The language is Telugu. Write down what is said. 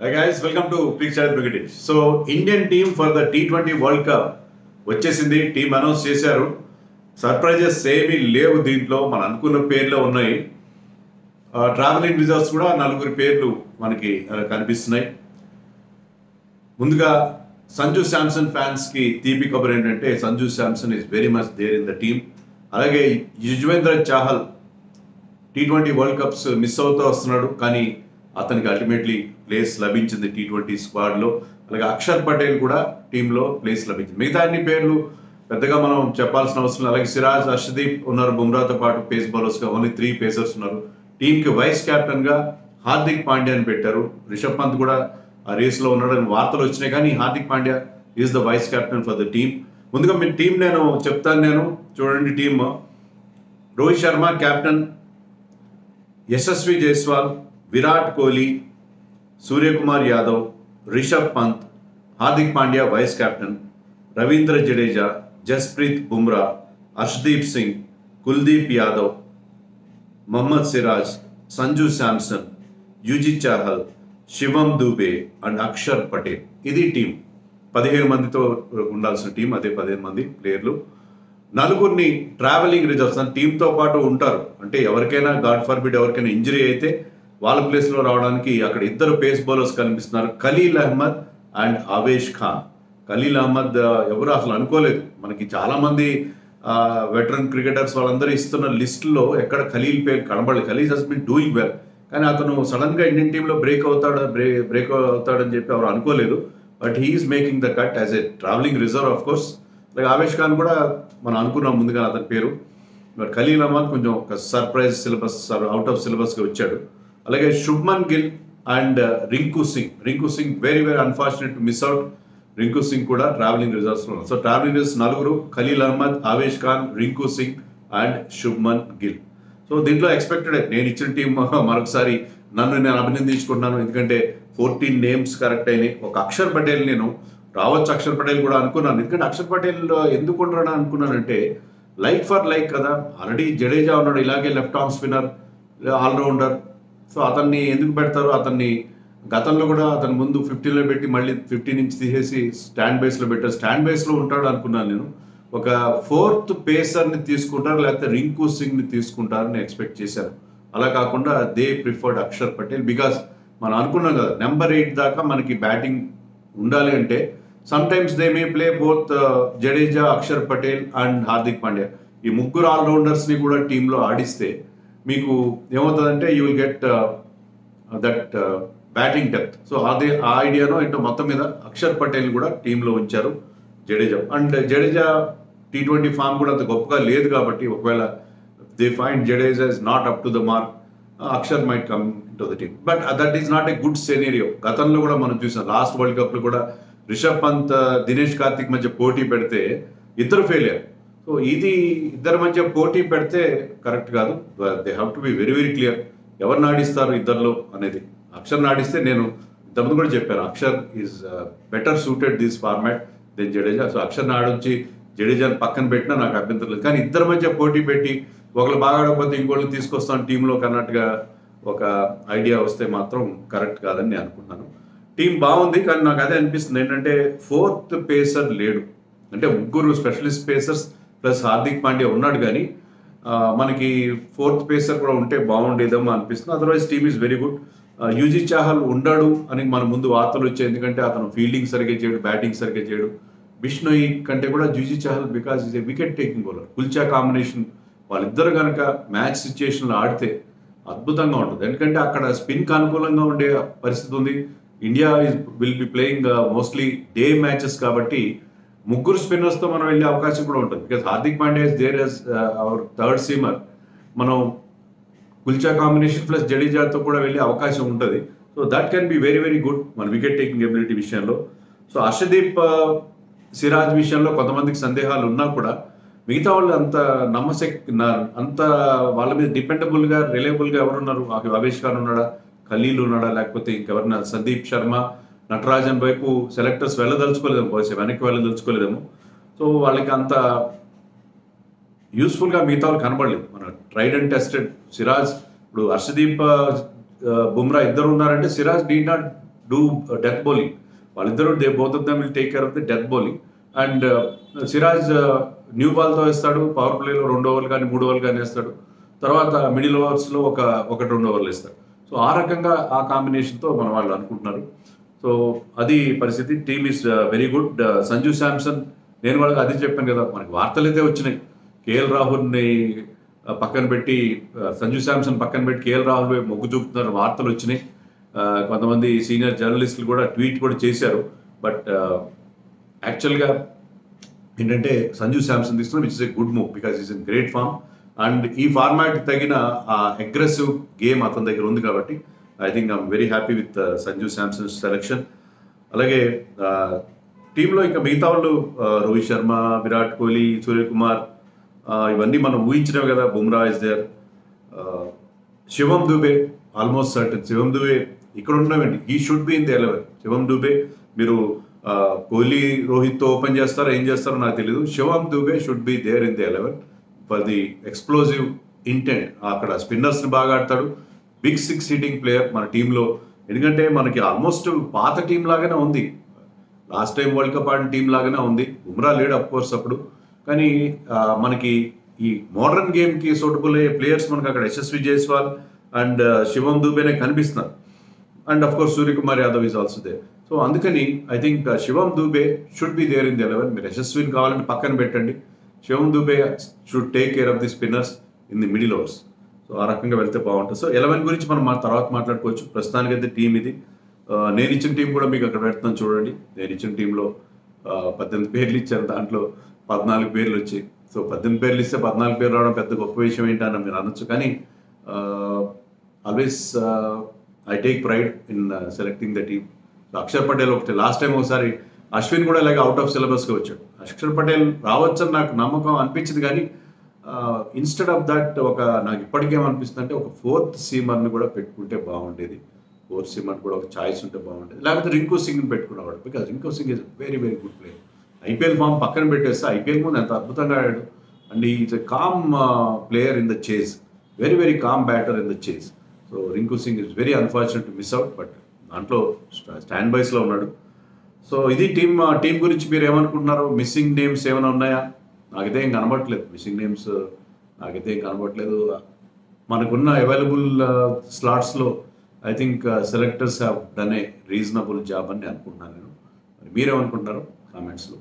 Hi guys, welcome to Preachard Brigadier. So, Indian team for the T20 World Cup వచ్చేసింది. టీం అనౌన్స్ చేశారు. సర్ప్రైజెస్ ఏమీ లేవు దీంట్లో. మనం అనుకున్న పేర్లు ఉన్నాయి. ట్రావెలింగ్ రిజర్వ్స్ కూడా నలుగురు పేర్లు మనకి కనిపిస్తున్నాయి. ముందుగా సంజు శాంసన్ ఫ్యాన్స్కి తీపి కబురు ఏంటంటే Sanju Samson is very much there in the team. అలాగే Yuzvendra Chahal T20 world cups miss అవుతూ వస్తున్నాడు, కానీ అతనికి అల్టిమేట్లీ ప్లేస్ లభించింది T20 స్క్వాడ్లో. అలాగే అక్షర్ పటేల్ కూడా టీంలో ప్లేస్ లభించింది. మిగతా అన్ని పేర్లు పెద్దగా మనం చెప్పాల్సిన అవసరం లేదు. అలాగే సిరాజ్, హర్షదీప్ ఉన్నారు బుమ్రాతో పాటు పేస్ బౌలర్స్గా. ఓన్లీ 3 పేసర్స్ ఉన్నారు. టీంకి వైస్ కెప్టెన్గా హార్దిక్ పాండ్యాని పెట్టారు. రిషబ్ పంత్ కూడా ఆ రేస్లో ఉన్నాడని వార్తలు వచ్చినాయి, కానీ Hardik Pandya is the vice captain for the team. ముందుగా మీ టీం నేను చెప్తాను. చూడండి, team Rohit Sharma captain, Yashasvi Jaiswal, Virat Kohli, Suryakumar Yadav, Rishabh Pant, Hardik Pandya vice captain, Ravindra Jadeja, Jasprit Bumrah, Harshdeep Singh, Kuldeep Yadav, Mohammed Siraj, Sanju Samson, Yuzi Chahal, Shivam Dube and Axar Patel. ఇది టీం. 15 మందితో ఉండాల్సిన టీం, అదే 15 మంది ప్లేయర్లు. నలుగురిని ట్రావెలింగ్ రిజర్వ్స్ టీంతో పాటు ఉంటారు. అంటే ఎవరికైనా గాడ్ ఫర్బిడ్ ఎవరికైనా ఇంజరీ అయితే వాళ్ళ ప్లేస్లో రావడానికి అక్కడ 2 పేస్ బౌలర్స్ కనిపిస్తున్నారు, ఖలీల్ అహ్మద్ అండ్ ఆవేష్ ఖాన్. ఖలీల్ అహ్మద్ ఎవరు అసలు అనుకోలేదు. మనకి చాలామంది వెటరన్ క్రికెటర్స్ వాళ్ళందరూ ఇస్తున్న లిస్టులో ఎక్కడ ఖలీల్ పేరు కనబడలేదు. Khaleel has been doing well, కానీ అతను సడన్గా ఇండియన్ టీంలో బ్రేక్ అవుతాడని చెప్పి ఎవరు అనుకోలేదు. But he is making the cut as a travelling reserve of course. అలాగే ఆవేష్ ఖాన్ కూడా మనం అనుకున్నాం ముందుగా అతని పేరు. బట్ ఖలీల్ అహ్మద్ కొంచెం ఒక సర్ప్రైజ్ అవుట్ ఆఫ్ సిలబస్గా వచ్చాడు. అలాగే Shubman Gill and Rinku Singh very unfortunate to miss out. Rinku Singh కూడా ట్రావెలింగ్ రిజర్వ్స్లో ఉన్నారు. సో ట్రావెలింగ్ రిజర్వ్స్ నలుగురు: ఖలీల్ అహ్మద్, ఆవేష్ ఖాన్, రింకు సింగ్ అండ్ శుభ్మన్ గిల్. సో దీంట్లో ఎక్స్పెక్టెడ్ నేను ఇచ్చిన టీం మరొకసారి నన్ను నేను అభినందించుకుంటున్నాను, ఎందుకంటే 14 నేమ్స్ కరెక్ట్ అయినాయి. ఒక అక్షర్ పటేల్ నేను రావచ్చు, అక్షర్ పటేల్ కూడా అనుకున్నాను. ఎందుకంటే అక్షర్ పటేల్ ఎందుకు ఉండడం అనుకున్నానంటే లైక్ ఫర్ లైక్ కదా. ఆల్రెడీ జడేజా ఉన్నాడు, ఇలాగే left arm spinner, all rounder. So అతన్ని ఎందుకు పెడతారు? అతన్ని గతంలో కూడా అతని ముందు 15లో పెట్టి మళ్ళీ 15 నుంచి తీసేసి స్టాండ్ బేస్లో పెట్టారు. స్టాండ్ బేస్లో ఉంటాడు అనుకున్నాను నేను. ఒక 4th పేసర్ని తీసుకుంటారు, లేకపోతే రింకు సింగ్ని తీసుకుంటారని ఎక్స్పెక్ట్ చేశారు. అలా కాకుండా they preferred Axar Patel. Because మనం అనుకున్నాం కదా, నెంబర్ 8 దాకా మనకి బ్యాటింగ్ ఉండాలి అంటే some times they may play both Jadeja, Axar Patel and Hardik Pandya. ఈ ముగ్గురు ఆల్రౌండర్స్ని కూడా టీంలో ఆడిస్తే మీకు ఏమవుతుందంటే you will get that batting depth. So అదే ఆ ఐడియాలో ఏంటో మొత్తం మీద అక్షర్ పటేల్ కూడా టీంలో ఉంచారు Jadeja. And Jadeja T20 form కూడా అంత గొప్పగా లేదు కాబట్టి ఒకవేళ they find Jadeja is not up to the mark, Axar might come to the team. But that is not a good scenario. గతంలో కూడా మనం చూసాం, లాస్ట్ వరల్డ్ కప్లో కూడా రిషబ్ పంత్, దినేష్ కార్తిక్ మధ్య పోటీ పెడితే ఇద్దరు ఫెయిల్ అయ్యారు. సో ఇది ఇద్దరి మధ్య పోటీ పెడితే కరెక్ట్ కాదు. They have to be very clear ఎవరిని ఆడిస్తారు ఇద్దరిలో అనేది. అక్షర్ని ఆడిస్తే, నేను ఇంతకుముందు కూడా చెప్పాను, Axar is better suited this format than Jadeja. So అక్షర్ని ఆడొచ్చి జడేజాని పక్కన పెట్టినా నాకు అభ్యంతరం లేదు. కానీ ఇద్దరి మధ్య పోటీ పెట్టి ఒకళ్ళు బాగా ఆడకపోతే ఇంకోళ్ళు తీసుకొస్తాను టీంలో కన్నట్టుగా ఒక ఐడియా వస్తే మాత్రం కరెక్ట్ కాదని నేను అనుకుంటున్నాను. టీం బాగుంది, కానీ నాకు అదే అనిపిస్తుంది ఏంటంటే 4th పేసర్ లేడు. అంటే ముగ్గురు specialist pacers plus Hardik Pandya ఉన్నాడు, కానీ మనకి 4th పేసర్ కూడా ఉంటే బాగుండేదేమో అనిపిస్తుంది. Otherwise team is very good. UG Chahal ఉండడు అని మన ముందు వార్తలు వచ్చాయి, ఎందుకంటే అతను ఫీల్డింగ్ సరిగ్గా చేయడు, బ్యాటింగ్ సరిగ్గా చేయడు. బిష్నోయ్ కంటే కూడా UG Chahal because is a wicket taking bowler. Kulcha combination వాళ్ళిద్దరు కనుక మ్యాచ్ సిచ్యుయేషన్లో ఆడితే అద్భుతంగా ఉంటుంది. ఎందుకంటే అక్కడ స్పిన్కి అనుకూలంగా ఉండే పరిస్థితి ఉంది. India will be playing mostly day matches కాబట్టి ముగ్గురు స్పిన్నర్స్తో మనం వెళ్ళే అవకాశం కూడా ఉంటుంది. Because Hardik Pandya is there as our third seamer. మనం కుల్చా కాంబినేషన్ ప్లస్ జడేజాతో కూడా వెళ్ళే అవకాశం ఉంటుంది. So that can be very good మన వికెట్ టేకింగ్ ఎబిలిటీ విషయంలో. సో హర్షదీప్, సిరాజ్ విషయంలో కొంతమందికి సందేహాలు ఉన్నా కూడా మిగతా వాళ్ళు అంత అంత వాళ్ళ మీద డిపెండబుల్గా, రిలయబుల్గా ఎవరున్నారు? ఆవేష్ ఖాన్ ఉన్నాడా, ఖలీల్ ఉన్నాడా, లేకపోతే ఇంకెవరన్నా సందీప్ శర్మ, నటరాజన్ వైపు సెలెక్టర్స్ వెళ్ళదలుచుకోలేదేమో, బహుశా వెనక్కి వెళ్ళదలుచుకోలేదేమో. సో వాళ్ళకి అంత యూస్ఫుల్గా మిగతా వాళ్ళు కనబడలేదు. మన ట్రైడ్ అండ్ టెస్టెడ్ సిరాజ్, ఇప్పుడు హర్షదీప్, బుమ్రా ఇద్దరు ఉన్నారంటే Siraj did not do death bowling. వాళ్ళిద్దరూ both of them will take care of the death bowling. And Siraj new బాల్తో వేస్తాడు, పవర్ ప్లేలో 2 ఓవర్లు కానీ 3 ఓవర్లు కానీ వేస్తాడు, తర్వాత మిడిల్ ఓవర్స్లో ఒకటి 2 ఓవర్లు వేస్తాడు. సో ఆ రకంగా ఆ కాంబినేషన్తో మన వాళ్ళు అనుకుంటున్నారు. సో అది పరిస్థితి. Team is very good. Sanju Samson, నేను వాళ్ళకి అది చెప్పాను కదా, మనకి వార్తలు అయితే వచ్చినాయి. కేఎల్ రాహుల్ని పక్కన పెట్టి సంజు శాంసన్ పక్కన పెట్టి కేఎల్ రాహుల్ వైపు మొగ్గు చూపుతున్నారు వార్తలు వచ్చినాయి. కొంతమంది సీనియర్ జర్నలిస్టులు కూడా ట్వీట్ కూడా చేశారు. బట్ యాక్చువల్గా ఏంటంటే సంజు శాంసన్ తీసుకున్న which is a good move because is in great form. And ఈ ఫార్మాట్ తగిన అగ్రెసివ్ గేమ్ అతని దగ్గర ఉంది కాబట్టి I think I'm very happy with Sanju Samson selection. అలాగే టీంలో ఇంకా మిగతా వాళ్ళు రోహిత్ శర్మ, విరాట్ కోహ్లీ, సూర్యకుమార్, ఇవన్నీ మనం ఊహించినవి కదా. Bumrah is there. Shivam Dube almost certain. Shivam Dube ఇక్కడ ఉండవండి, he should be in the 11. Shivam Dube మీరు కోహ్లీ రోహిత్తో ఓపెన్ చేస్తారో ఏం చేస్తారో నాకు తెలియదు. Shivam Dube should be there in the 11 for the explosive intent. అక్కడ స్పిన్నర్స్ని బాగా ఆడతాడు. బిగ్ 6 హిట్టింగ్ ప్లేయర్ మన టీంలో. ఎందుకంటే మనకి ఆల్మోస్ట్ పాత టీం లాగానే ఉంది, లాస్ట్ టైం వరల్డ్ కప్ ఆడిన టీం లాగానే ఉంది. బుమ్రా లేడు అఫ్ కోర్స్ అప్పుడు, కానీ మనకి ఈ మోడర్న్ గేమ్కి సూటబుల్ అయ్యే ప్లేయర్స్ మనకి అక్కడ యశస్వి జైస్వాల్ అండ్ శివం దూబేనే కనిపిస్తున్నారు. And of course Suryakumar Yadav is also there. So అందుకని I think Shivam Dube should be there in the 11. మీరు యశస్విని కావాలంటే పక్కన పెట్టండి. Shivam Dube should take care of the spinners in the middle overs. So ఆ రకంగా వెళ్తే బాగుంటుంది. సో 11 గురించి మనం తర్వాత మాట్లాడుకోవచ్చు. ప్రస్తుతానికైతే టీం ఇది. నేను ఇచ్చిన టీం కూడా మీకు అక్కడ పెడుతున్నాను చూడండి. నేను ఇచ్చిన టీంలో 18 పేర్లు ఇచ్చారు, దాంట్లో 14 పేర్లు వచ్చాయి. సో 18 పేర్లు ఇస్తే 14 పేర్లు రావడం పెద్ద గొప్ప విషయం ఏంటని మీరు అనొచ్చు, కానీ always I take pride in selecting the team. Axar Patel ఒకటి, లాస్ట్ టైం ఒకసారి అశ్విన్ కూడా ఇలాగ అవుట్ ఆఫ్ సిలబస్గా వచ్చాడు. అక్షర్ పటేల్ రావచ్చని నాకు నమ్మకం అనిపించింది, కానీ ఇన్స్టెడ్ ఆఫ్ దట్ నాకు ఇప్పటికేమనిపిస్తుంది అంటే ఒక 4th సీమర్ని కూడా పెట్టుకుంటే బాగుండేది. 4th సీమర్ కూడా ఒక ఛాయిస్ ఉంటే బాగుండేది. లేకపోతే రింకు సింగ్ని పెట్టుకునేవాడు, because Rinku Singh is very very good player. IPL form పక్కన పెట్టేస్తే ఐపీఎల్ ముందు ఎంత అద్భుతంగా ఆడాడు. And is a calm player in the chase, very very calm batter in the chase. So Rinku Singh is very unfortunate to miss out, but దాంట్లో స్టాండ్ బైస్లో ఉన్నాడు. సో ఇది టీం గురించి మీరు ఏమనుకుంటున్నారు? మిస్సింగ్ నేమ్స్ ఏమైనా ఉన్నాయా? నాకైతే ఏం కనబడట్లేదు. మిస్సింగ్ నేమ్స్ నాకైతే ఏం కనబడట్లేదు. మనకున్న అవైలబుల్ స్లాట్స్లో I think selectors have done a reasonable job అని అనుకుంటున్నాను నేను. మరి మీరేమనుకుంటున్నారు? కామెంట్స్లో